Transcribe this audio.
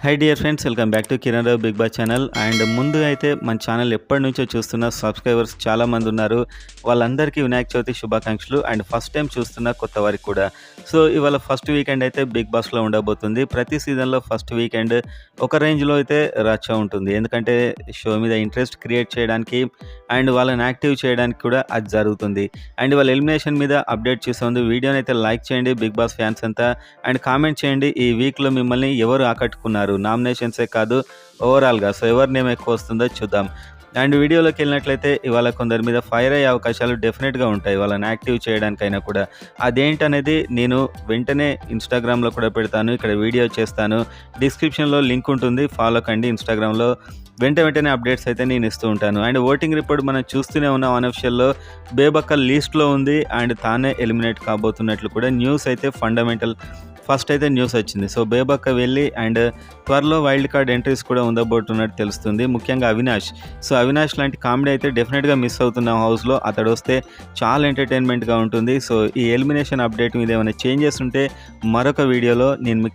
High dear friends, welcome back to Kiran Rao Bigg Boss channel. And ముందు అయితే మన channel ఎప్పటి నుంచో చూస్తున్న సబ్స్క్రైబర్స్ చాలామంది ఉన్నారు. వాళ్ళందరికీ వినాయక చవితి శుభాకాంక్షలు. అండ్ ఫస్ట్ టైం చూస్తున్న కొత్త వారికి కూడా. సో ఇవాళ ఫస్ట్ వీకెండ్ అయితే బిగ్ బాస్లో ఉండబోతుంది. ప్రతి సీజన్లో ఫస్ట్ వీకెండ్ ఒక రేంజ్లో అయితే రచ్చ ఉంటుంది. ఎందుకంటే షో మీద ఇంట్రెస్ట్ క్రియేట్ చేయడానికి అండ్ వాళ్ళని యాక్టివ్ చేయడానికి కూడా అది జరుగుతుంది. అండ్ వాళ్ళ ఎలిమినేషన్ మీద అప్డేట్ చేసే ముందు వీడియోని అయితే లైక్ చేయండి బిగ్ బాస్ ఫ్యాన్స్ అంతా. అండ్ కామెంట్ చేయండి ఈ వీక్లో మిమ్మల్ని ఎవరు ఆకట్టుకున్నారు, నామినేషన్సే కాదు ఓవరాల్గా. సో ఎవరి నేమ్ ఎక్కువ వస్తుందో చూద్దాం. అండ్ వీడియోలోకి వెళ్ళినట్లయితే ఇవాళ కొందరి మీద ఫైర్ అయ్యే అవకాశాలు డెఫినెట్గా ఉంటాయి, వాళ్ళని యాక్టివ్ చేయడానికైనా కూడా. అదేంటనేది నేను వెంటనే ఇన్స్టాగ్రామ్లో కూడా పెడతాను, ఇక్కడ వీడియో చేస్తాను. డిస్క్రిప్షన్లో లింక్ ఉంటుంది, ఫాలో కండి. ఇన్స్టాగ్రామ్లో వెంటనే అప్డేట్స్ అయితే నేను ఇస్తూ ఉంటాను. అండ్ ఓటింగ్ రిపోర్ట్ మనం చూస్తూనే ఉన్నాం. అనఫిషియల్లో బేబక్క లీస్ట్లో ఉంది అండ్ తానే ఎలిమినేట్ కాబోతున్నట్లు కూడా న్యూస్ అయితే ఫండమెంటల్ ఫస్ట్ అయితే న్యూస్ వచ్చింది. సో బేబక్క వెళ్ళి అండ్ త్వరలో వైల్డ్ కార్డ్ ఎంట్రీస్ కూడా ఉండబోతున్నట్టు తెలుస్తుంది, ముఖ్యంగా అవినాష్. సో అవినాష్ లాంటి కామెడీ అయితే డెఫినెట్గా మిస్ అవుతున్నాం హౌస్లో. అతడు వస్తే చాలా ఎంటర్టైన్మెంట్గా ఉంటుంది. సో ఈ ఎలిమినేషన్ అప్డేట్ మీద ఏమైనా చేంజెస్ ఉంటే మరొక వీడియోలో నేను